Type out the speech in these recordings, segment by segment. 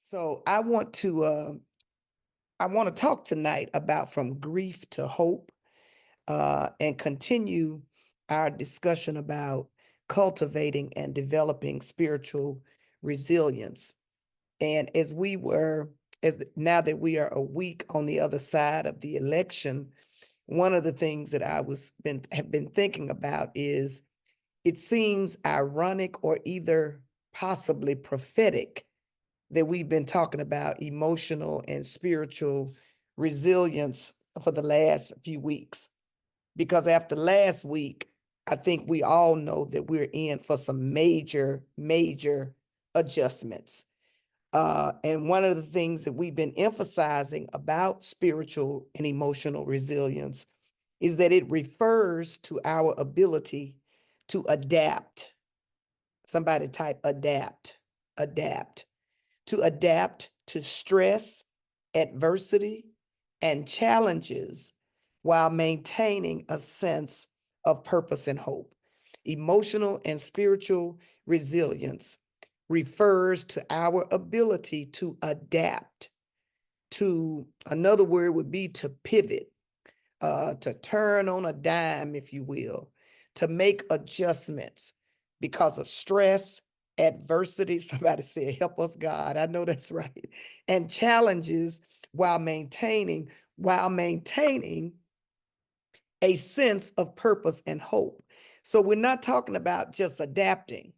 So I want to talk tonight about from grief to hope, and continue our discussion about cultivating and developing spiritual resilience. And now that we are a week on the other side of the election, one of the things that have been thinking about is it seems ironic or either possibly prophetic that we've been talking about emotional and spiritual resilience for the last few weeks. Because after last week, I think we all know that we're in for some major adjustments. And one of the things that we've been emphasizing about spiritual and emotional resilience is that it refers to our ability to adapt. Somebody type adapt to adapt to stress, adversity, and challenges while maintaining a sense of purpose and hope. Emotional and spiritual resilience refers to our ability to adapt. To another word would be to pivot, to turn on a dime, if you will, to make adjustments because of stress, adversity. Somebody said, help us, God. I know that's right. And challenges while maintaining a sense of purpose and hope. So we're not talking about just adapting.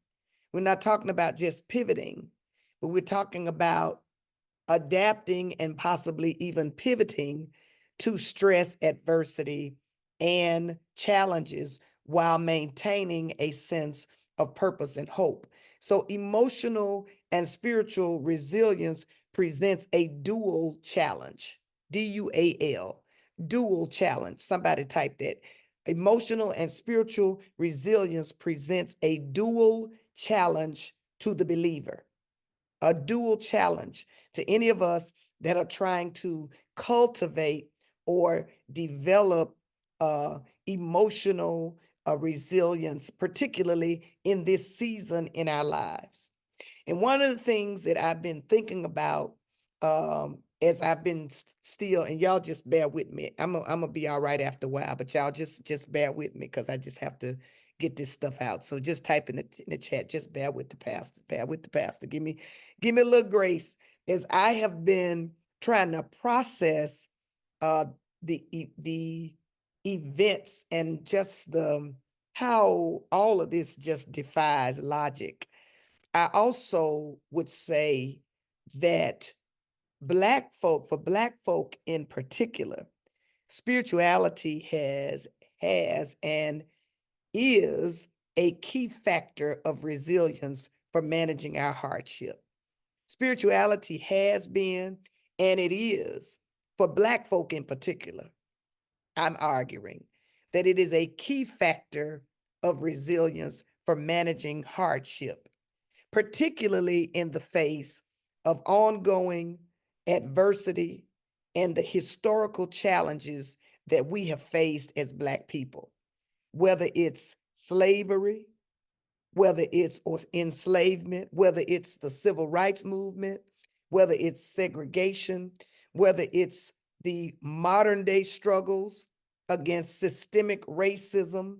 We're not talking about just pivoting, but we're talking about adapting and possibly even pivoting to stress, adversity, and challenges while maintaining a sense of purpose and hope. So, emotional and spiritual resilience presents a dual challenge, DUAL, dual challenge. Somebody type that. Emotional and spiritual resilience presents a dual challenge to the believer, a dual challenge to any of us that are trying to cultivate or develop emotional resilience, particularly in this season in our lives. And one of the things that I've been thinking about, as I've been still, and y'all just bear with me. I'm gonna be all right after a while, but y'all just bear with me because I just have to get this stuff out. So just type in the chat. Just bear with the pastor. Bear with the pastor. Give me a little grace as I have been trying to process uh, the events and just the how all of this just defies logic. I also would say that for Black folk in particular, spirituality has and is a key factor of resilience for managing our hardship. Spirituality has been and it is for Black folk in particular. I'm arguing that it is a key factor of resilience for managing hardship, particularly in the face of ongoing adversity and the historical challenges that we have faced as Black people, whether it's slavery, whether it's or enslavement, whether it's the civil rights movement, whether it's segregation, whether it's the modern day struggles against systemic racism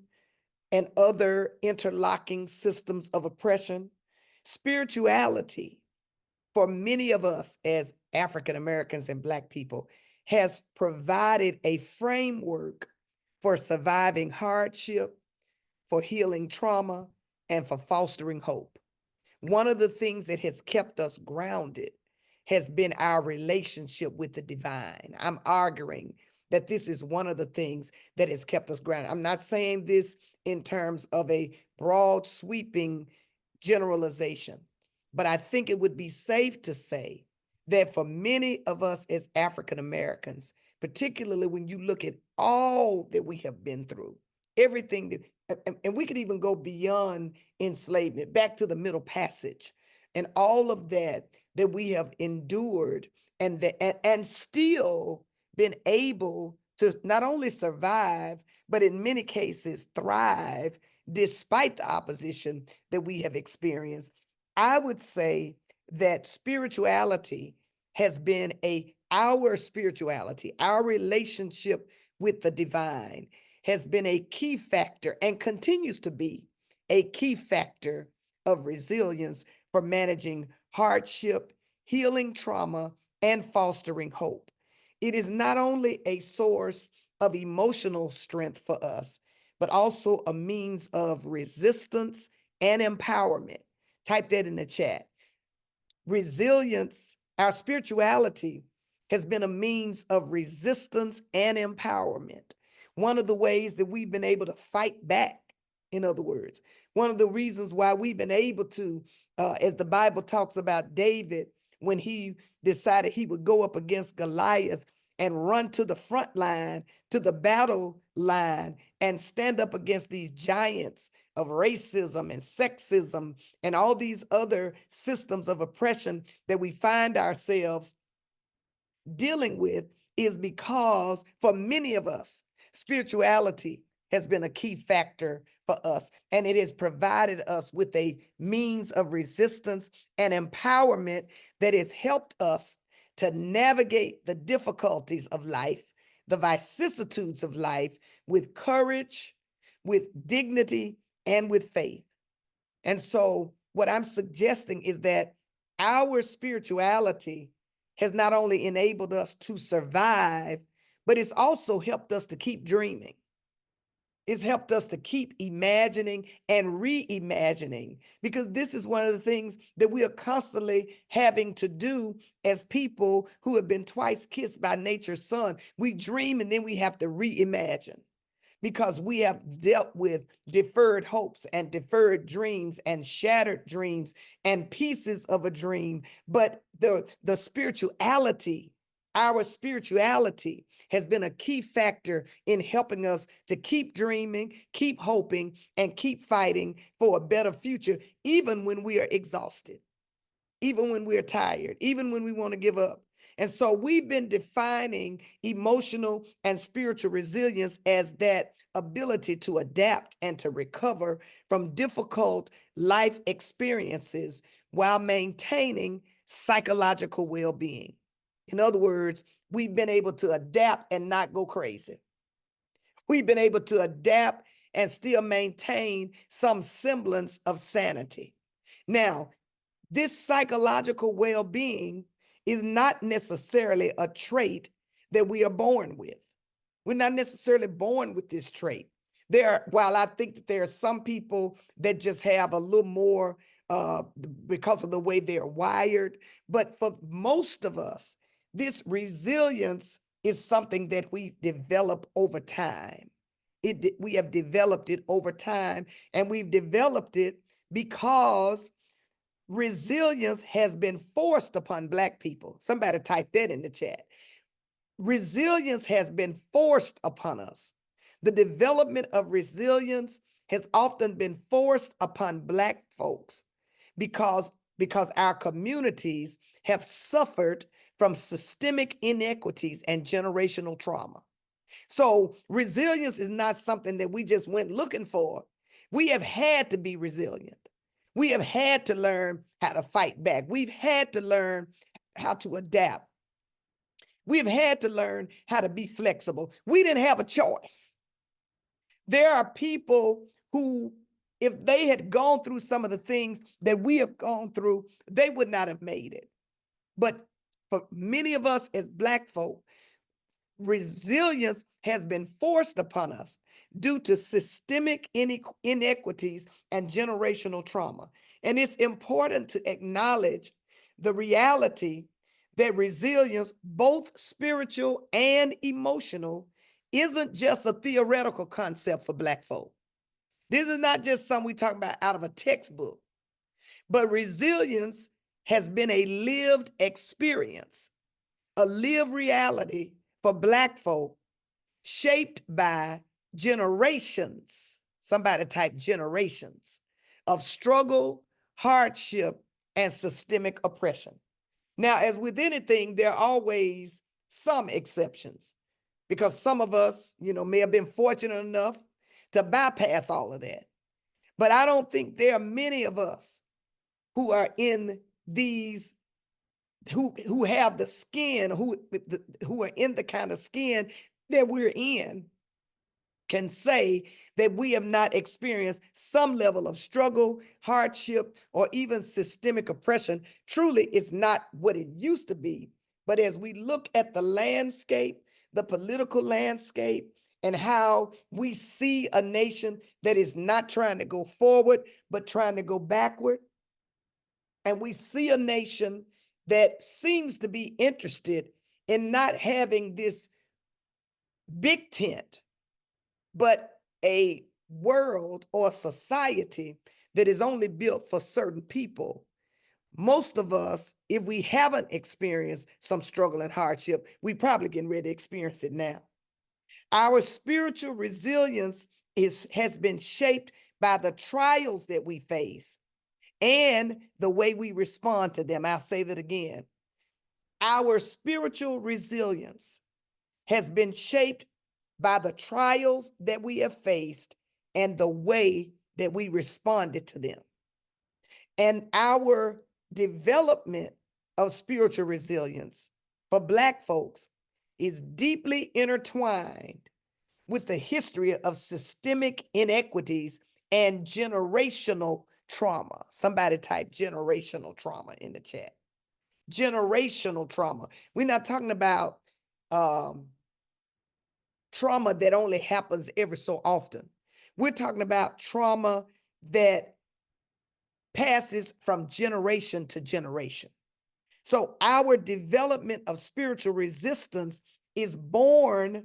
and other interlocking systems of oppression. Spirituality, for many of us as African Americans and Black people, has provided a framework for surviving hardship, for healing trauma, and for fostering hope. One of the things that has kept us grounded has been our relationship with the divine. I'm arguing that this is one of the things that has kept us grounded. I'm not saying this in terms of a broad, sweeping generalization, but I think it would be safe to say that for many of us as African Americans, particularly when you look at all that we have been through, everything that, and we could even go beyond enslavement, back to the Middle Passage, and all of that we have endured, and still been able to not only survive, but in many cases thrive despite the opposition that we have experienced. I would say that spirituality has been our spirituality, our relationship with the divine has been a key factor and continues to be a key factor of resilience for managing hardship, healing trauma, and fostering hope. It is not only a source of emotional strength for us, but also a means of resistance and empowerment. Type that in the chat. Resilience, our spirituality has been a means of resistance and empowerment. One of the ways that we've been able to fight back, in other words, one of the reasons why we've been able to, as the Bible talks about David, when he decided he would go up against Goliath and run to the front line, to the battle line, and stand up against these giants of racism and sexism and all these other systems of oppression that we find ourselves dealing with, is because for many of us, spirituality has been a key factor for us, and it has provided us with a means of resistance and empowerment that has helped us to navigate the difficulties of life, the vicissitudes of life, with courage, with dignity, and with faith. And so what I'm suggesting is that our spirituality has not only enabled us to survive, but it's also helped us to keep dreaming. It's helped us to keep imagining and reimagining, because this is one of the things that we are constantly having to do as people who have been twice kissed by nature's son. We dream and then we have to reimagine, because we have dealt with deferred hopes and deferred dreams and shattered dreams and pieces of a dream. But the spirituality, our spirituality has been a key factor in helping us to keep dreaming, keep hoping, and keep fighting for a better future, even when we are exhausted, even when we're tired, even when we want to give up. And so we've been defining emotional and spiritual resilience as that ability to adapt and to recover from difficult life experiences while maintaining psychological well-being. In other words, we've been able to adapt and not go crazy. We've been able to adapt and still maintain some semblance of sanity. Now, this psychological well-being is not necessarily a trait that we are born with. We're not necessarily born with this trait. While I think that there are some people that just have a little more because of the way they're wired, but for most of us, this resilience is something that we develop over time. We have developed it over time, and we've developed it because resilience has been forced upon Black people. Somebody type that in the chat. Resilience has been forced upon us. The development of resilience has often been forced upon Black folks because our communities have suffered from systemic inequities and generational trauma. So resilience is not something that we just went looking for. We have had to be resilient. We have had to learn how to fight back. We've had to learn how to adapt. We've had to learn how to be flexible. We didn't have a choice. There are people who, if they had gone through some of the things that we have gone through, they would not have made it. But for many of us as Black folk, resilience has been forced upon us due to systemic inequities and generational trauma. And it's important to acknowledge the reality that resilience, both spiritual and emotional, isn't just a theoretical concept for Black folk. This is not just something we talk about out of a textbook, but resilience has been a lived experience, a lived reality for Black folk, shaped by generations, somebody type generations, of struggle, hardship, and systemic oppression. Now, as with anything, there are always some exceptions, because some of us, may have been fortunate enough to bypass all of that. But I don't think there are many of us who are in these who have the skin, who are in the kind of skin that we're in, can say that we have not experienced some level of struggle, hardship, or even systemic oppression. Truly, it's not what it used to be. But as we look at the landscape, the political landscape, and how we see a nation that is not trying to go forward, but trying to go backward, and we see a nation that seems to be interested in not having this big tent, but a world or society that is only built for certain people. Most of us, if we haven't experienced some struggle and hardship, we probably getting ready to experience it now. Our spiritual resilience has been shaped by the trials that we face and the way we respond to them. I'll say that again. Our spiritual resilience has been shaped by the trials that we have faced and the way that we responded to them. And our development of spiritual resilience for Black folks is deeply intertwined with the history of systemic inequities and generational trauma. Somebody type generational trauma in the chat. Generational trauma. We're not talking about trauma that only happens every so often. We're talking about trauma that passes from generation to generation. So our development of spiritual resistance is born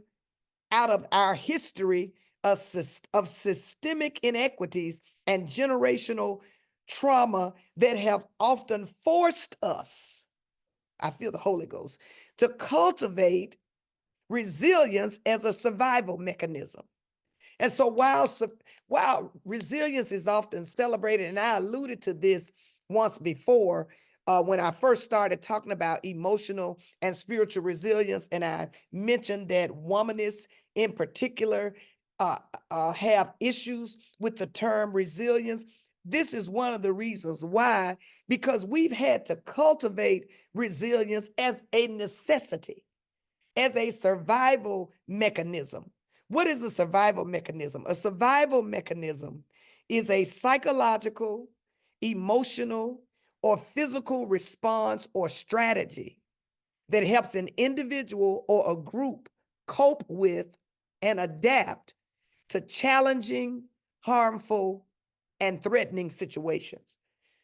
out of our history of systemic inequities and generational trauma that have often forced us, I feel the Holy Ghost, to cultivate resilience as a survival mechanism. And so while resilience is often celebrated, and I alluded to this once before when I first started talking about emotional and spiritual resilience, and I mentioned that womanists in particular have issues with the term resilience. This is one of the reasons why, because we've had to cultivate resilience as a necessity, as a survival mechanism. What is a survival mechanism? A survival mechanism is a psychological, emotional, or physical response or strategy that helps an individual or a group cope with and adapt to challenging, harmful, and threatening situations.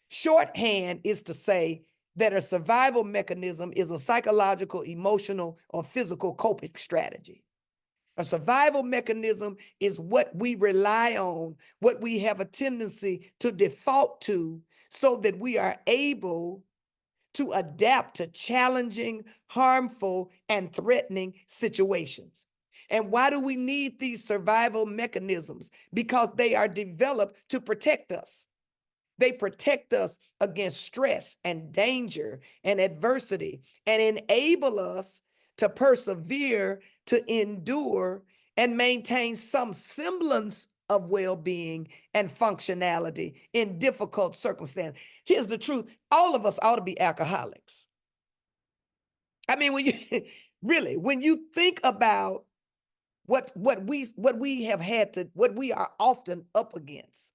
Shorthand is to say that a survival mechanism is a psychological, emotional, or physical coping strategy. A survival mechanism is what we rely on, what we have a tendency to default to, so that we are able to adapt to challenging, harmful, and threatening situations. And why do we need these survival mechanisms? Because they are developed to protect us. They protect us against stress and danger and adversity, and enable us to persevere, to endure, and maintain some semblance of well-being and functionality in difficult circumstances. Here's the truth. All of us ought to be alcoholics. I mean, when you really, when you think about what we have had to, what we are often up against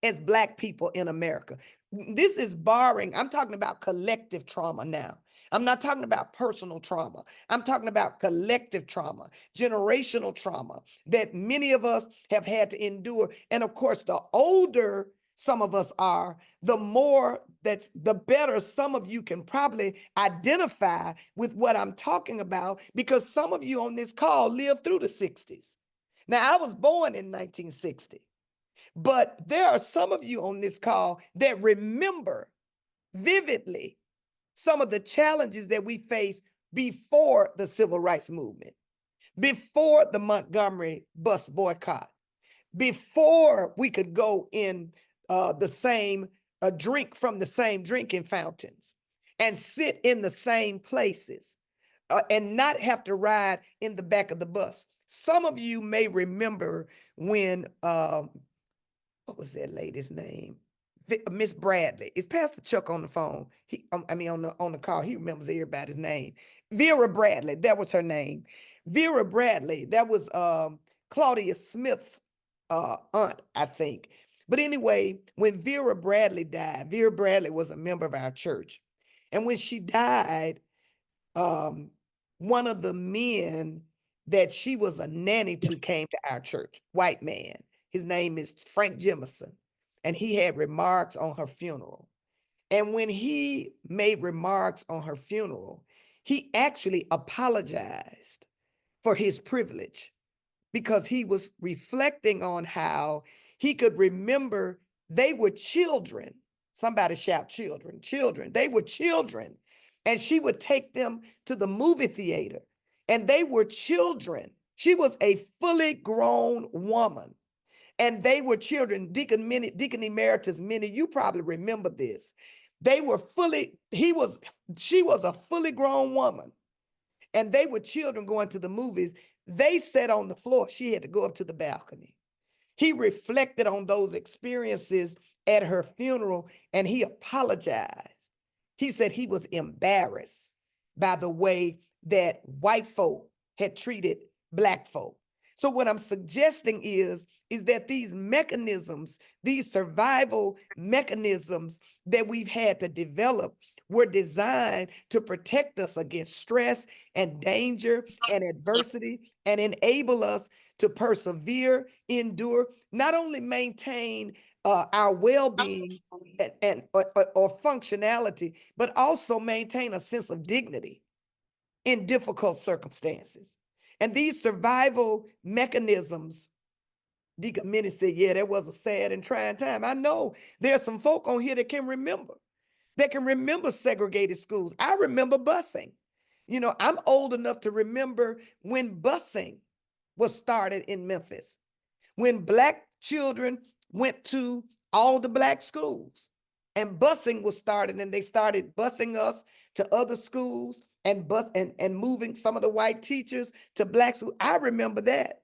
as Black people in America. This is barring, I'm talking about collective trauma now. I'm not talking about personal trauma. I'm talking about collective trauma, generational trauma that many of us have had to endure. And of course, the older some of us are, the better some of you can probably identify with what I'm talking about, because some of you on this call lived through the 60s. Now, I was born in 1960. But there are some of you on this call that remember vividly some of the challenges that we faced before the civil rights movement, before the Montgomery bus boycott, before we could go in drink from the same drinking fountains and sit in the same places and not have to ride in the back of the bus. Some of you may remember when what was that lady's name? Miss Bradley. Is Pastor Chuck on the phone? I mean, on the call. He remembers everybody's name. Vera Bradley, that was her name. Vera Bradley, that was Claudia Smith's aunt, I think. But anyway, when Vera Bradley died, Vera Bradley was a member of our church. And when she died, one of the men that she was a nanny to came to our church, white man. His name is Frank Jemison. And he had remarks on her funeral. And when he made remarks on her funeral, he actually apologized for his privilege because he was reflecting on how he could remember they were children. Somebody shout children, children. They were children. And she would take them to the movie theater and they were children. She was a fully grown woman and they were children. Deacon Emeritus Minnie, you probably remember this. They were she was a fully grown woman and they were children going to the movies. They sat on the floor. She had to go up to the balcony. He reflected on those experiences at her funeral and he apologized. He said he was embarrassed by the way that white folk had treated Black folk. So what I'm suggesting is that these mechanisms, these survival mechanisms that we've had to develop were designed to protect us against stress and danger and adversity and enable us to persevere, endure, not only maintain our well-being or functionality, but also maintain a sense of dignity in difficult circumstances. And these survival mechanisms, Deacon Minnie said, yeah, that was a sad and trying time. I know there's some folk on here that can remember segregated schools. I remember busing. You know, I'm old enough to remember when busing was started in Memphis, when Black children went to all the Black schools and busing was started, and they started busing us to other schools and moving some of the white teachers to Black schools. I remember that.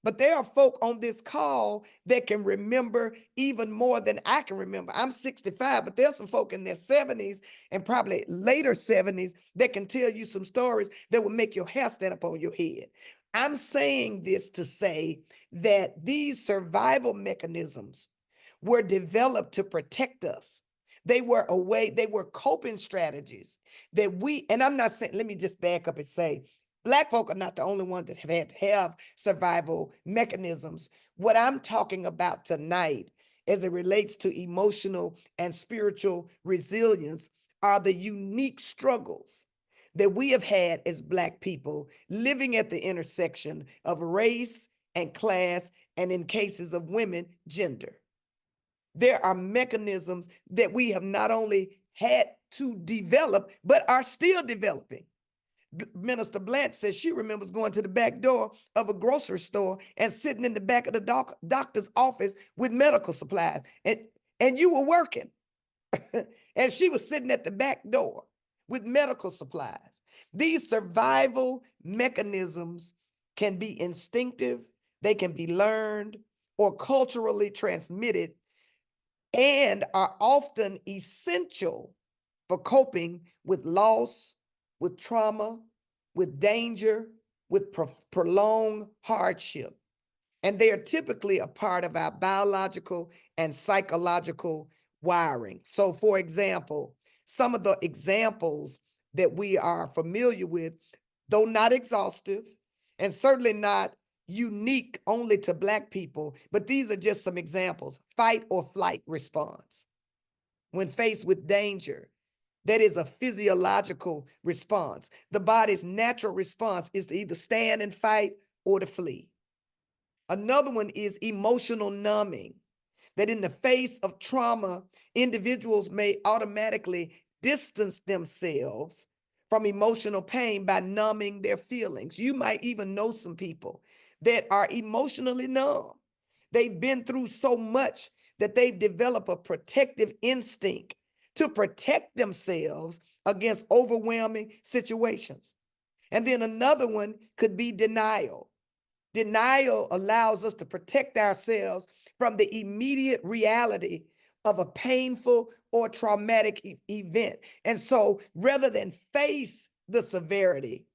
But there are folk on this call that can remember even more than I can remember. I'm 65, but there's some folk in their 70s and probably later 70s that can tell you some stories that will make your hair stand up on your head. I'm saying this to say that these survival mechanisms were developed to protect us. They were coping strategies that and I'm not saying, let me just back up and say, Black folk are not the only ones that have had to have survival mechanisms. What I'm talking about tonight, as it relates to emotional and spiritual resilience, are the unique struggles that we have had as Black people living at the intersection of race and class, and in cases of women, gender. There are mechanisms that we have not only had to develop, but are still developing. Minister Blanche says she remembers going to the back door of a grocery store and sitting in the back of the doctor's office with medical supplies. And you were working. And she was sitting at the back door with medical supplies. These survival mechanisms can be instinctive, they can be learned or culturally transmitted, and are often essential for coping with loss, with trauma, with danger, with prolonged hardship. And they are typically a part of our biological and psychological wiring. So for example, some of the examples that we are familiar with, though not exhaustive, and certainly not unique only to Black people, but these are just some examples. Fight or flight response. When faced with danger, that is a physiological response. The body's natural response is to either stand and fight or to flee. Another one is emotional numbing, that in the face of trauma, individuals may automatically distance themselves from emotional pain by numbing their feelings. You might even know some people that are emotionally numb. They've been through so much that they've developed a protective instinct to protect themselves against overwhelming situations. And then another one could be denial. Denial allows us to protect ourselves from the immediate reality of a painful or traumatic event. And so rather than face the severity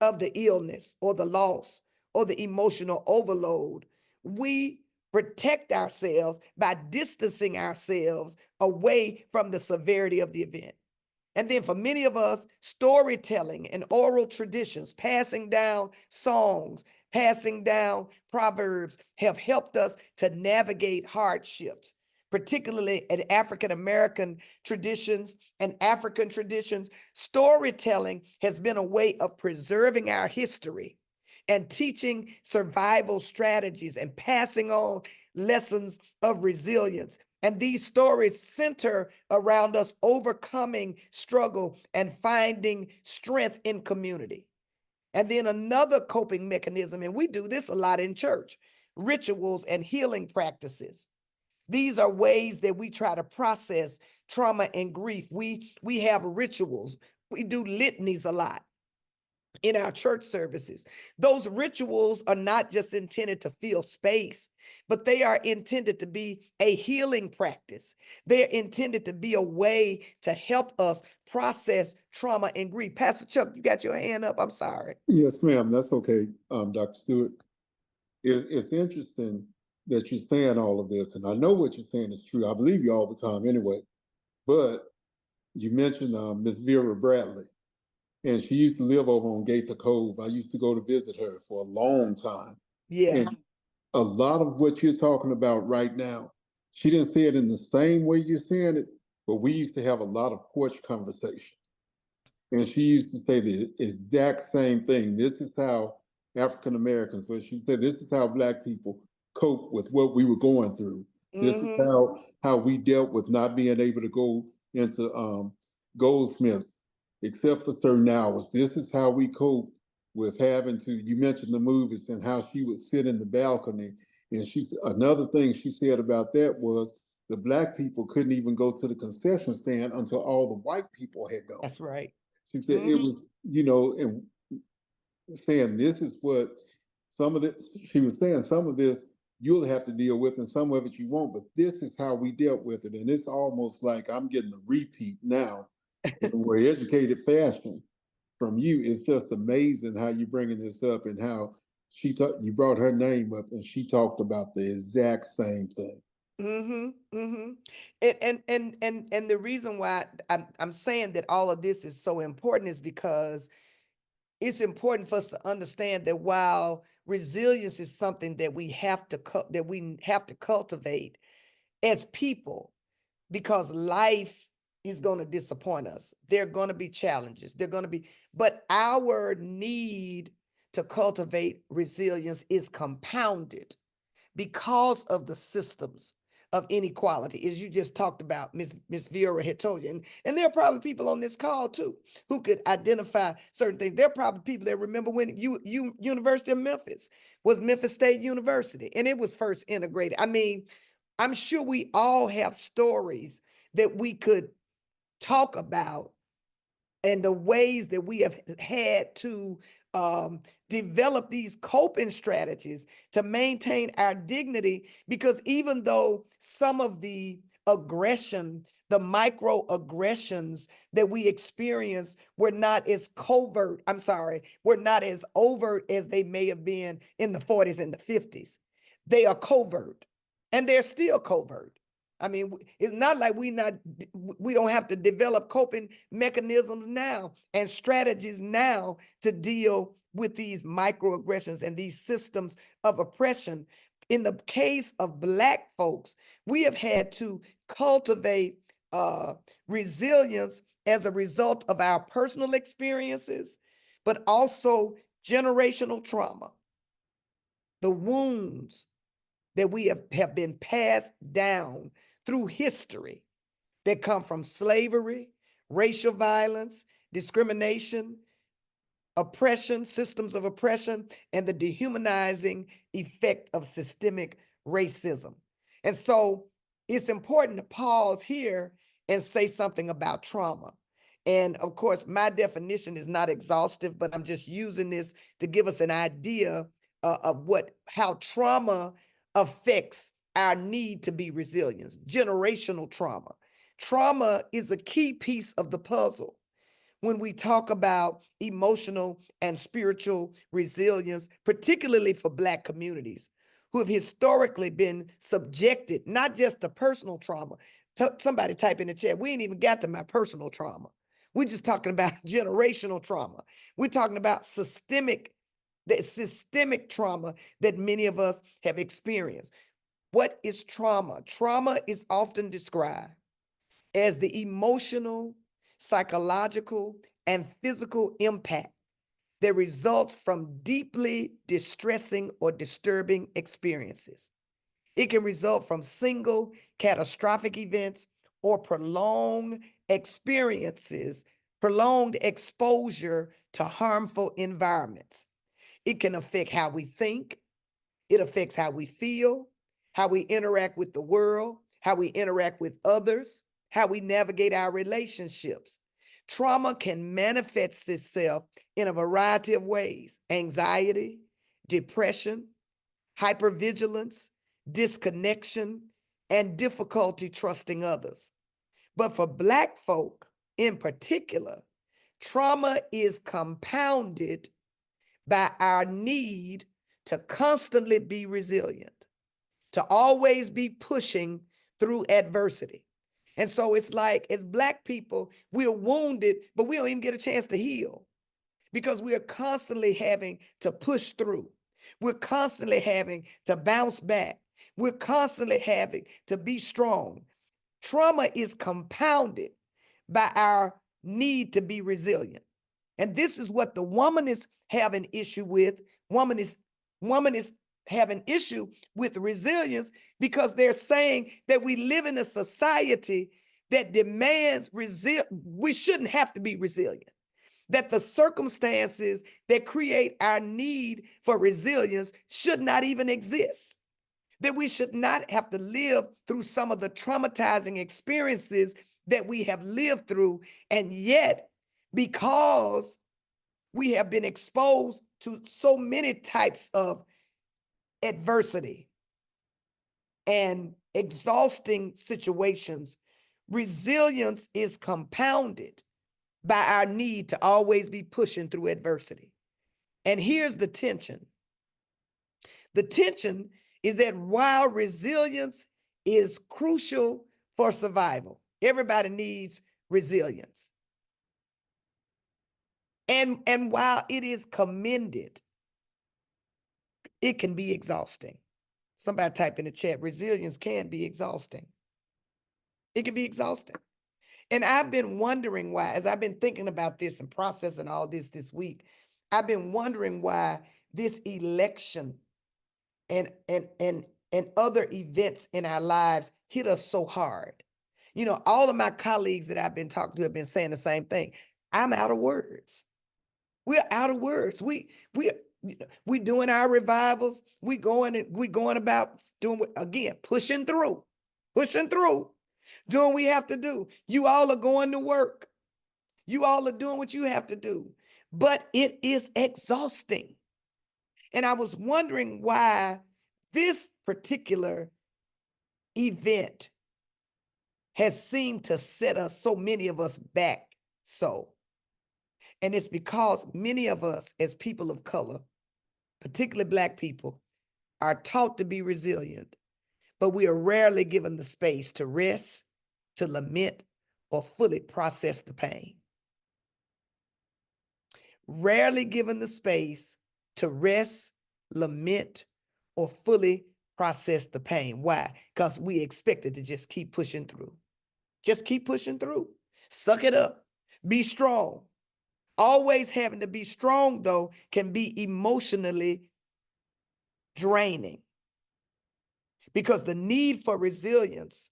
of the illness or the loss or the emotional overload, we protect ourselves by distancing ourselves away from the severity of the event. And then for many of us, storytelling and oral traditions, passing down songs, passing down proverbs have helped us to navigate hardships, particularly in African American traditions and African traditions. Storytelling has been a way of preserving our history and teaching survival strategies and passing on lessons of resilience. And these stories center around us overcoming struggle and finding strength in community. And then another coping mechanism, and we do this a lot in church, rituals and healing practices. These are ways that we try to process trauma and grief. We have rituals. We do litanies a lot in our church services. Those rituals are not just intended to fill space, but they are intended to be a healing practice. They're intended to be a way to help us process trauma and grief. Pastor Chuck, you got your hand up. I'm sorry. Yes, ma'am. That's okay, Dr. Stewart. It's interesting that you're saying all of this, and I know what you're saying is true. I believe you all the time anyway. But you mentioned Miss Vera Bradley, and she used to live over on Gaither Cove. I used to go to visit her for a long time. Yeah. And a lot of what you're talking about right now, she didn't say it in the same way you're saying it, but we used to have a lot of porch conversations. And she used to say the exact same thing. This is how African Americans, but she said, this is how Black people cope with what we were going through. This is how we dealt with not being able to go into Goldsmiths except for certain hours. This is how we cope with having to, you mentioned the movies and how she would sit in the balcony. And another thing she said about that was the Black people couldn't even go to the concession stand until all the white people had gone. That's right. She said it was, and saying this is what some of this, she was saying some of this you'll have to deal with and some of it you won't, but this is how we dealt with it. And it's almost like I'm getting a repeat now in a more educated fashion from you. It's just amazing how you're bringing this up and how you brought her name up and she talked about the exact same thing. And the reason why I'm saying that all of this is so important is because it's important for us to understand that while resilience is something that we have to cultivate as people, because life is going to disappoint us. There are going to be challenges. But our need to cultivate resilience is compounded because of the systems of inequality, as you just talked about. Miss Vera had told you, and there are probably people on this call too who could identify certain things. There are probably people that remember when University of Memphis was Memphis State University, and it was first integrated. I mean, I'm sure we all have stories that we could talk about and the ways that we have had to develop these coping strategies to maintain our dignity, because even though some of the aggression, the microaggressions that we experience were not as were not as overt as they may have been in the 40s and the 50s, they are covert, and they're still covert. I mean, it's not like we don't have to develop coping mechanisms now and strategies now to deal with these microaggressions and these systems of oppression. In the case of Black folks, we have had to cultivate resilience as a result of our personal experiences, but also generational trauma, the wounds that we have been passed down through history that come from slavery, racial violence, discrimination, oppression, systems of oppression, and the dehumanizing effect of systemic racism. And so it's important to pause here and say something about trauma. And of course, my definition is not exhaustive, but I'm just using this to give us an idea of how trauma affects our need to be resilient. Generational trauma. Trauma is a key piece of the puzzle when we talk about emotional and spiritual resilience, particularly for Black communities who have historically been subjected not just to personal trauma. Somebody type in the chat, we ain't even got to my personal trauma. We're just talking about generational trauma. We're talking about the systemic trauma that many of us have experienced. What is trauma? Trauma is often described as the emotional, psychological, and physical impact that results from deeply distressing or disturbing experiences. It can result from single catastrophic events or prolonged experiences, prolonged exposure to harmful environments. It can affect how we think, it affects how we feel, how we interact with the world, how we interact with others, how we navigate our relationships. Trauma can manifest itself in a variety of ways: anxiety, depression, hypervigilance, disconnection, and difficulty trusting others. But for Black folk in particular, trauma is compounded by our need to constantly be resilient, to always be pushing through adversity. And so it's like, as Black people, we're wounded, but we don't even get a chance to heal because we are constantly having to push through. We're constantly having to bounce back. We're constantly having to be strong. Trauma is compounded by our need to be resilient. And this is what the woman is having issue with. Woman is having issue with resilience because they're saying that we live in a society that demands we shouldn't have to be resilient. That the circumstances that create our need for resilience should not even exist. That we should not have to live through some of the traumatizing experiences that we have lived through. And yet, because we have been exposed to so many types of adversity and exhausting situations, resilience is compounded by our need to always be pushing through adversity. And here's the tension. The tension is that while resilience is crucial for survival, everybody needs resilience. And while it is commended, it can be exhausting. Somebody type in the chat, resilience can be exhausting. It can be exhausting. And I've been wondering why, as I've been thinking about this and processing all this week, I've been wondering why this election and other events in our lives hit us so hard. You know, all of my colleagues that I've been talking to have been saying the same thing. I'm out of words. We're out of words. We doing our revivals. We going about doing, again, pushing through, doing what we have to do. You all are going to work. You all are doing what you have to do, but it is exhausting. And I was wondering why this particular event has seemed to set us, so many of us, back so. And it's because many of us as people of color, particularly Black people, are taught to be resilient, but we are rarely given the space to rest, to lament, or fully process the pain. Rarely given the space to rest, lament, or fully process the pain. Why? Because we expected to just keep pushing through. Just keep pushing through. Suck it up. Be strong. Always having to be strong, though, can be emotionally draining because the need for resilience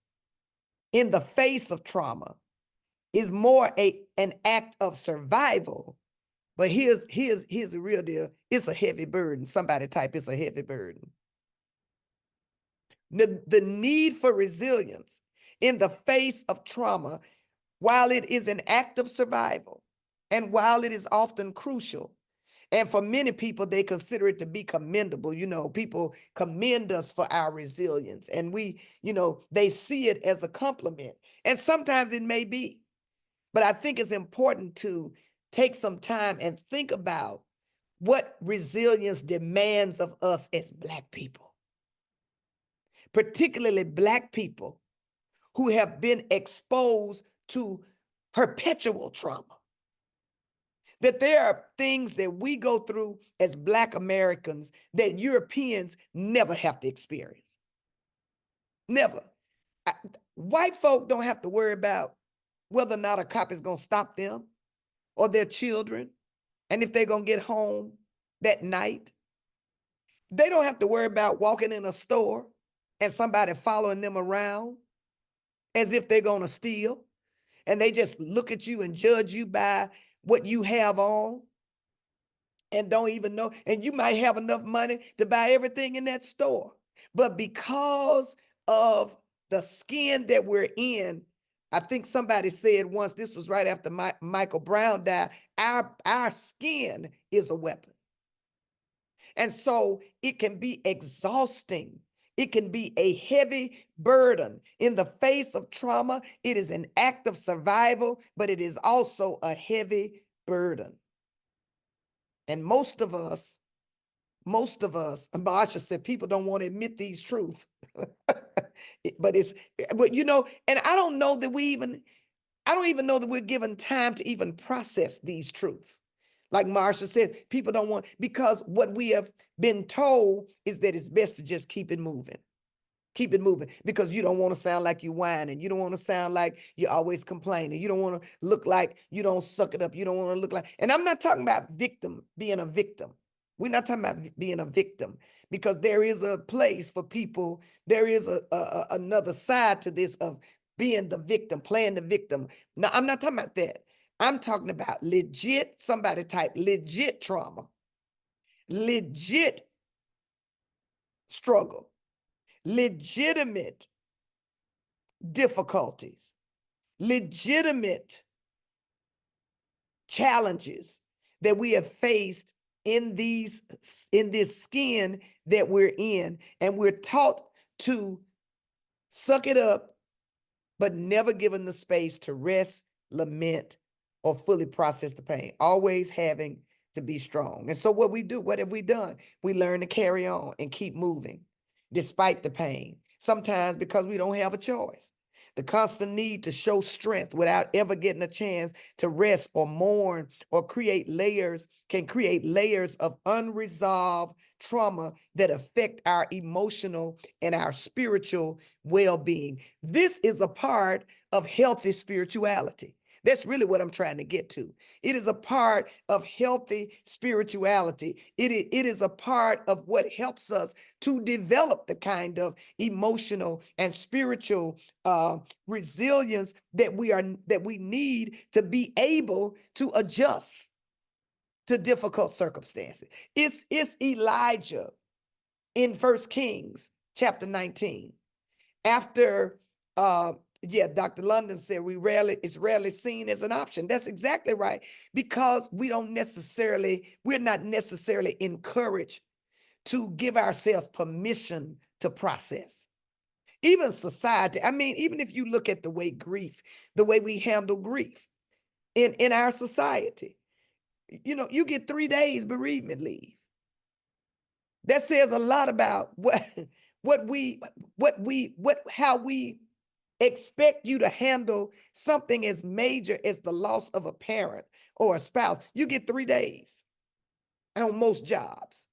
in the face of trauma is more an act of survival. But here's the real deal. It's a heavy burden. Somebody type, it's a heavy burden. The need for resilience in the face of trauma, while it is an act of survival, and while it is often crucial, And for many people, they consider it to be commendable. People commend us for our resilience, and they see it as a compliment. And sometimes it may be, but I think it's important to take some time and think about what resilience demands of us as Black people, particularly Black people who have been exposed to perpetual trauma. That there are things that we go through as Black Americans that Europeans never have to experience. Never. White folk don't have to worry about whether or not a cop is going to stop them or their children, and if they're going to get home that night. They don't have to worry about walking in a store and somebody following them around as if they're going to steal, and they just look at you and judge you by what you have on and don't even know. And you might have enough money to buy everything in that store. But because of the skin that we're in, I think somebody said once, this was right after Michael Brown died, our skin is a weapon. And so it can be exhausting. It can be a heavy burden. In the face of trauma, it is an act of survival, but it is also a heavy burden. And most of us, Marsha said, people don't want to admit these truths. but and I don't know that I don't even know that we're given time to even process these truths. Like Marsha said, people don't want, because what we have been told is that it's best to just keep it moving. Keep it moving, because you don't want to sound like you're whining. You don't want to sound like you're always complaining. You don't want to look like you don't suck it up. You don't want to look like, and I'm not talking about being a victim. We're not talking about being a victim, because there is a place for people. There is another side to this of being the victim, playing the victim. Now, I'm not talking about that. I'm talking about legit, somebody type legit trauma, legit struggle, legitimate difficulties, legitimate challenges that we have faced in this skin that we're in. And we're taught to suck it up, but never given the space to rest, lament, or fully process the pain, always having to be strong. And so what have we done? We learn to carry on and keep moving despite the pain, sometimes because we don't have a choice. The constant need to show strength without ever getting a chance to rest or mourn or can create layers of unresolved trauma that affect our emotional and our spiritual well-being. This is a part of healthy spirituality. That's really what I'm trying to get to. It is a part of healthy spirituality. It is a part of what helps us to develop the kind of emotional and spiritual resilience that we need to be able to adjust to difficult circumstances. It's Elijah in 1 Kings chapter 19. After Dr. London said it's rarely seen as an option. That's exactly right, because we're not necessarily encouraged to give ourselves permission to process. Even society, even if you look at the way we handle grief in our society, you get 3 days bereavement leave. That says a lot about how we expect you to handle something as major as the loss of a parent or a spouse. You get 3 days on most jobs.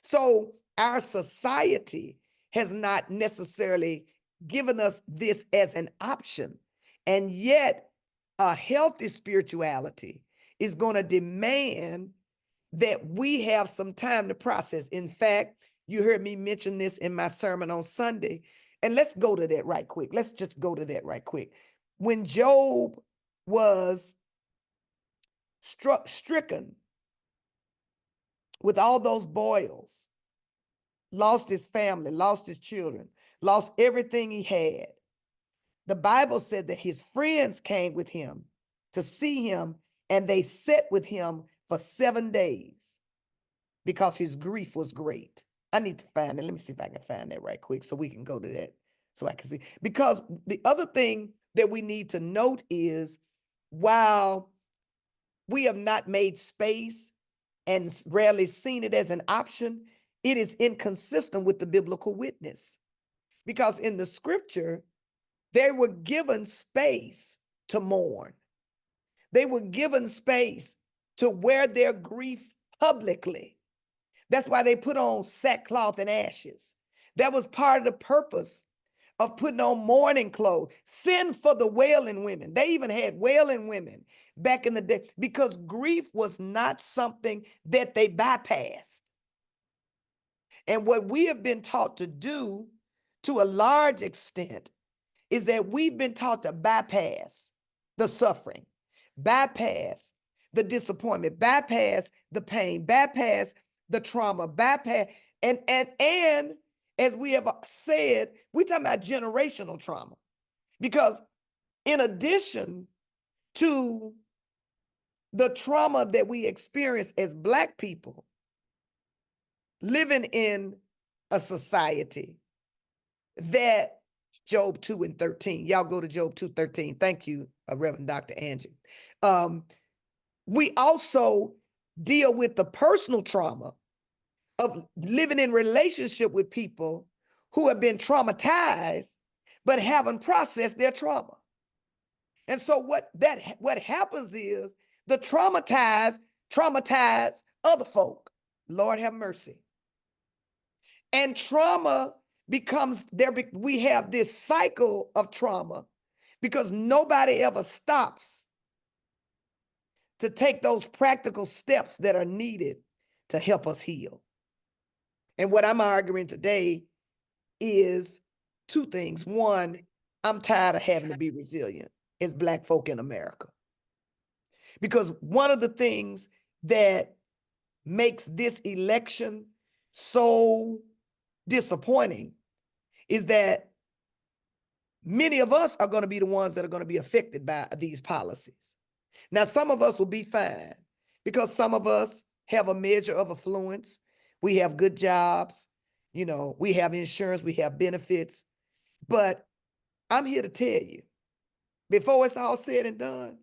So our society has not necessarily given us this as an option. And yet a healthy spirituality is going to demand that we have some time to process. In fact, you heard me mention this in my sermon on Sunday. And let's go to that right quick. Let's just go to that right quick. When Job was stricken with all those boils, lost his family, lost his children, lost everything he had, the Bible said that his friends came with him to see him, and they sat with him for 7 days. because his grief was great. I need to find it. Let me see if I can find that right quick so we can go to that so I can see. Because the other thing that we need to note is while we have not made space and rarely seen it as an option, it is inconsistent with the biblical witness. Because in the scripture, they were given space to mourn. They were given space to wear their grief publicly. That's why they put on sackcloth and ashes. That was part of the purpose of putting on mourning clothes. Send for the wailing women. They even had wailing women back in the day because grief was not something that they bypassed. And what we have been taught to do to a large extent is that we've been taught to bypass the suffering, bypass the disappointment, bypass the pain, bypass the trauma, bypass, and as we have said, we're talking about generational trauma. Because in addition to the trauma that we experience as Black people living in a society that Job 2:13, y'all go to Job 2:13. Thank you, Reverend Dr. Angie. We also deal with the personal trauma of living in relationship with people who have been traumatized but haven't processed their trauma. And so what happens is the traumatized traumatize other folk. Lord have mercy. And trauma becomes there. We have this cycle of trauma because nobody ever stops to take those practical steps that are needed to help us heal. And what I'm arguing today is two things. One, I'm tired of having to be resilient as Black folk in America. Because one of the things that makes this election so disappointing is that many of us are going to be the ones that are going to be affected by these policies. Now, some of us will be fine because some of us have a measure of affluence. We have good jobs, we have insurance, we have benefits. But I'm here to tell you, before it's all said and done,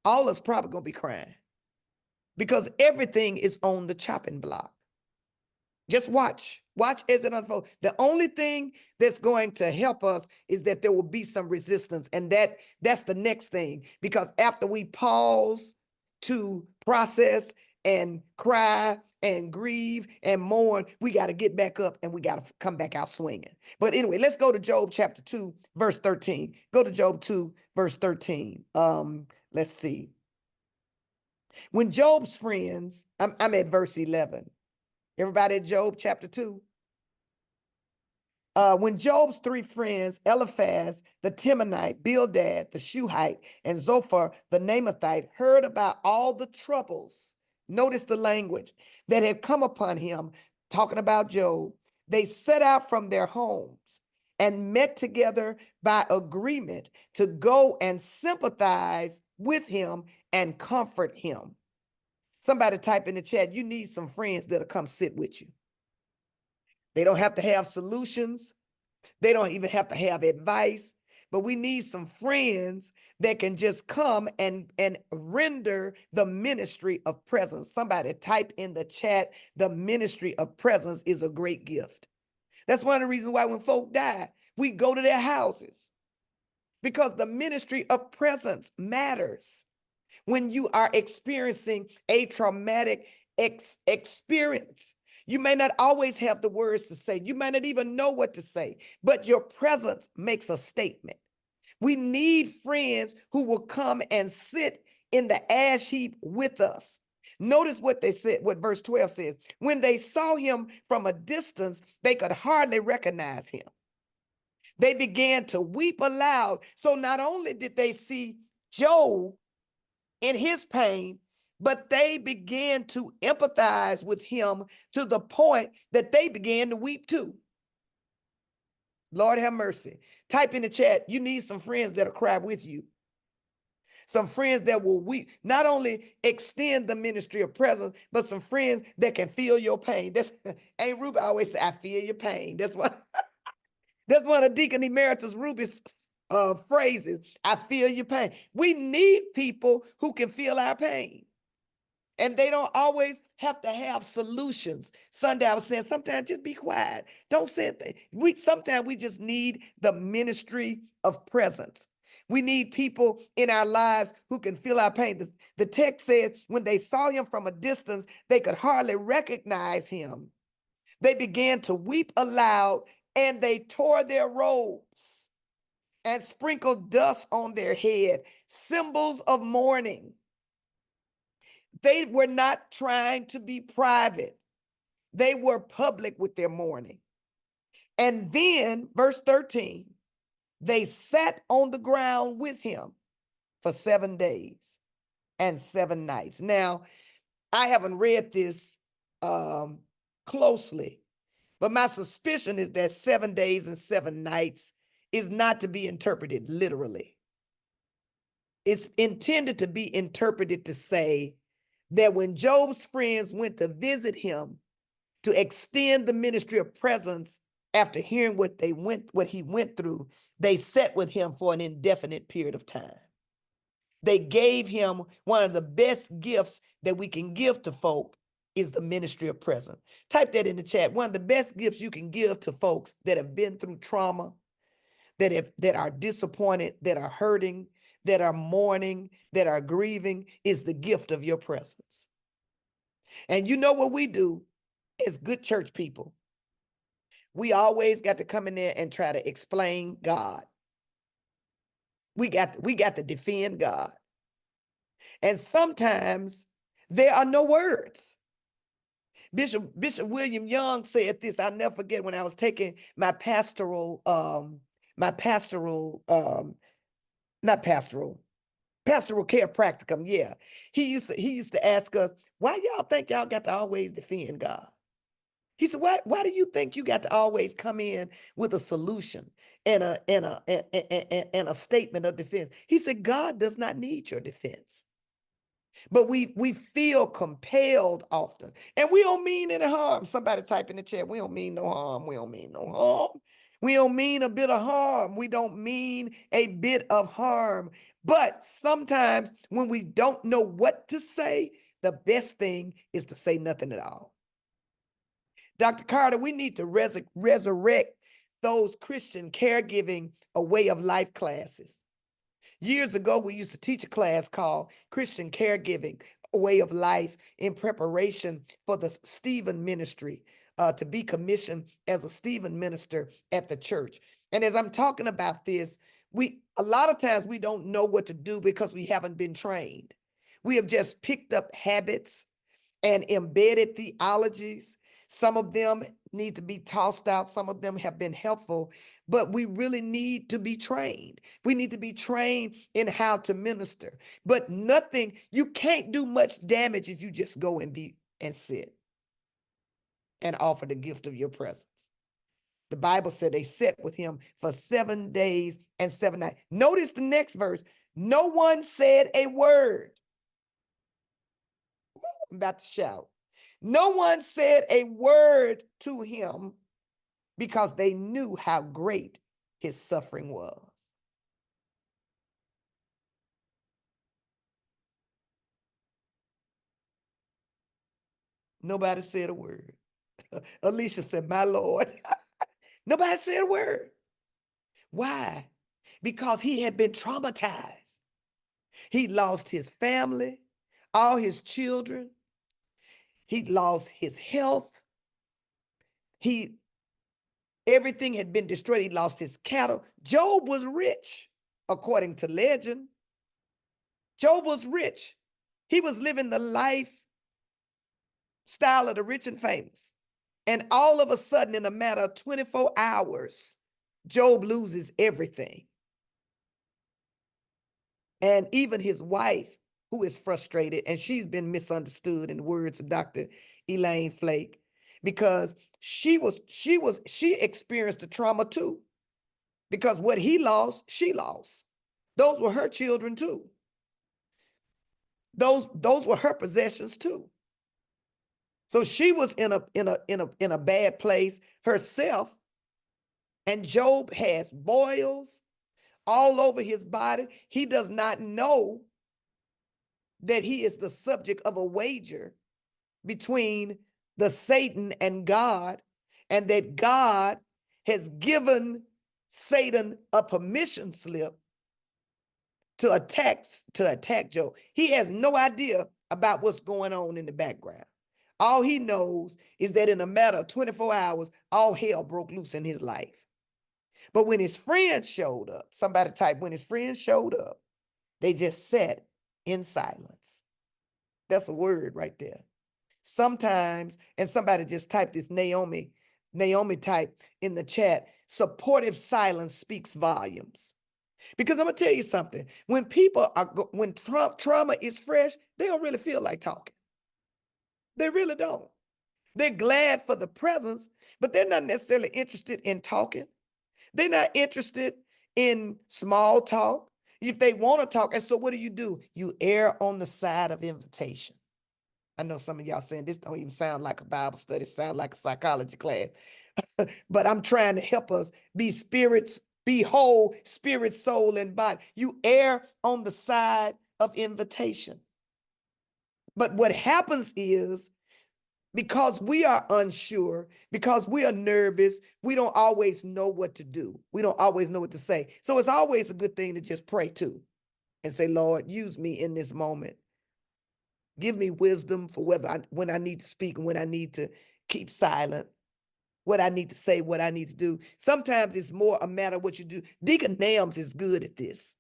all of us probably going to be crying because everything is on the chopping block. Just watch as it unfolds. The only thing that's going to help us is that there will be some resistance. And that's the next thing, because after we pause to process and cry and grieve and mourn, we got to get back up and we got to come back out swinging. But anyway, let's go to Job chapter 2, verse 13. Go to Job 2, verse 13. Let's see. When Job's friends, I'm at verse 11. Everybody at Job chapter 2. When Job's three friends, Eliphaz the Temanite, Bildad the Shuhite, and Zophar the Naamathite, heard about all the troubles, notice the language, that had come upon him, talking about Job, they set out from their homes and met together by agreement to go and sympathize with him and comfort him. Somebody type in the chat, you need some friends that'll come sit with you. They don't have to have solutions. They don't even have to have advice, but we need some friends that can just come and render the ministry of presence. Somebody type in the chat, the ministry of presence is a great gift. That's one of the reasons why when folk die, we go to their houses, because the ministry of presence matters. When you are experiencing a traumatic experience, you may not always have the words to say. You may not even know what to say, but your presence makes a statement. We need friends who will come and sit in the ash heap with us. Notice what they said, what verse 12 says. When they saw him from a distance, they could hardly recognize him. They began to weep aloud. So not only did they see Job in his pain, but they began to empathize with him to the point that they began to weep too. Lord have mercy. Type in the chat, you need some friends that'll cry with you. Some friends that will not only extend the ministry of presence, but some friends that can feel your pain. That's Aunt Ruby always say, I feel your pain. That's one of Deacon Emeritus Ruby's phrases. I feel your pain. We need people who can feel our pain. And they don't always have to have solutions. Sunday I was saying, sometimes just be quiet. Don't say anything. Sometimes we just need the ministry of presence. We need people in our lives who can feel our pain. The text said when they saw him from a distance, they could hardly recognize him. They began to weep aloud, and they tore their robes and sprinkled dust on their head, symbols of mourning. They were not trying to be private. They were public with their mourning. And then, verse 13, they sat on the ground with him for 7 days and 7 nights. Now, I haven't read this closely, but my suspicion is that 7 days and 7 nights is not to be interpreted literally. It's intended to be interpreted to say that when Job's friends went to visit him to extend the ministry of presence after hearing what he went through, they sat with him for an indefinite period of time. They gave him one of the best gifts that we can give to folk is the ministry of presence. Type that in the chat. One of the best gifts you can give to folks that have been through trauma, that are disappointed, that are hurting, that are mourning, that are grieving, is the gift of your presence. And you know what we do as good church people? We always got to come in there and try to explain God. We got to defend God. And sometimes there are no words. Bishop William Young said this. I'll never forget when I was taking my pastoral care practicum. Yeah. He used to ask us, why y'all think y'all got to always defend God? He said, why do you think you got to always come in with a solution and a statement of defense? He said, God does not need your defense. But we feel compelled often. And we don't mean any harm. Somebody type in the chat, we don't mean no harm. We don't mean no harm. We don't mean a bit of harm. We don't mean a bit of harm. But sometimes when we don't know what to say, the best thing is to say nothing at all. Dr. Carter, we need to resurrect those Christian caregiving a way of life classes. Years ago, we used to teach a class called Christian Caregiving, a Way of Life, in preparation for the Stephen ministry, to be commissioned as a Stephen minister at the church. And as I'm talking about this, a lot of times we don't know what to do because we haven't been trained. We have just picked up habits and embedded theologies. Some of them need to be tossed out. Some of them have been helpful, but we really need to be trained. We need to be trained in how to minister. But you can't do much damage if you just go and sit and offer the gift of your presence. The Bible said they sat with him for 7 days and 7 nights. Notice the next verse. No one said a word. I'm about to shout. No one said a word to him because they knew how great his suffering was. Nobody said a word. Alicia said, my Lord. Nobody said a word. Why? Because he had been traumatized. He lost his family, all his children. He lost his health. Everything had been destroyed. He lost his cattle. Job was rich, according to legend. Job was rich. He was living the lifestyle of the rich and famous. And all of a sudden, in a matter of 24 hours, Job loses everything. And even his wife, who is frustrated, and she's been misunderstood, in the words of Dr. Elaine Flake, because she experienced the trauma too. Because what he lost, she lost. Those were her children too. Those were her possessions too. So she was in a bad place herself. And Job has boils all over his body. He does not know that he is the subject of a wager between the Satan and God, and that God has given Satan a permission slip to attack Job. He has no idea about what's going on in the background. All he knows is that in a matter of 24 hours, all hell broke loose in his life. But when his friends showed up, somebody typed, when his friends showed up, they just sat in silence. That's a word right there. Sometimes, and somebody just typed this, Naomi typed in the chat, supportive silence speaks volumes. Because I'm gonna tell you something, when when trauma is fresh, they don't really feel like talking. They really don't. They're glad for the presence, but they're not necessarily interested in talking. They're not interested in small talk. If they want to talk, and so what do? You err on the side of invitation. I know some of y'all saying this don't even sound like a Bible study, sound like a psychology class. But I'm trying to help us be spirits, be whole, spirit, soul, and body. You err on the side of invitation. But what happens is, because we are unsure, because we are nervous, we don't always know what to do. We don't always know what to say. So it's always a good thing to just pray too and say, Lord, use me in this moment. Give me wisdom for when I need to speak and when I need to keep silent, what I need to say, what I need to do. Sometimes it's more a matter of what you do. Deacon Nams is good at this.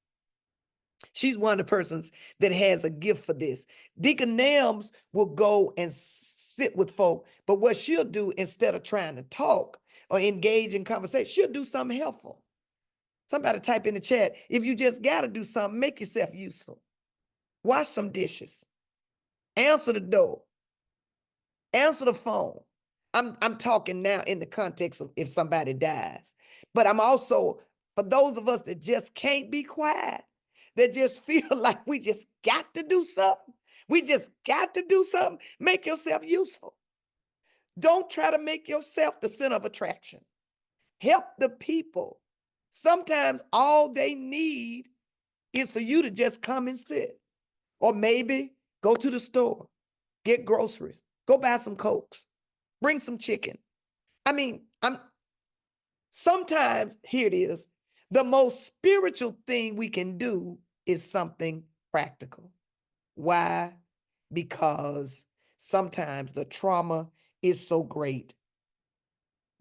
She's one of the persons that has a gift for this. Deacon Nams will go and sit with folk, but what she'll do, instead of trying to talk or engage in conversation, she'll do something helpful. Somebody type in the chat, if you just got to do something, make yourself useful. Wash some dishes. Answer the door. Answer the phone. I'm talking now in the context of if somebody dies. But I'm also, for those of us that just can't be quiet, that just feel like we just got to do something. We just got to do something. Make yourself useful. Don't try to make yourself the center of attraction. Help the people. Sometimes all they need is for you to just come and sit. Or maybe go to the store, get groceries, go buy some Cokes, bring some chicken. I mean, sometimes, here it is, the most spiritual thing we can do is something practical. Why? Because sometimes the trauma is so great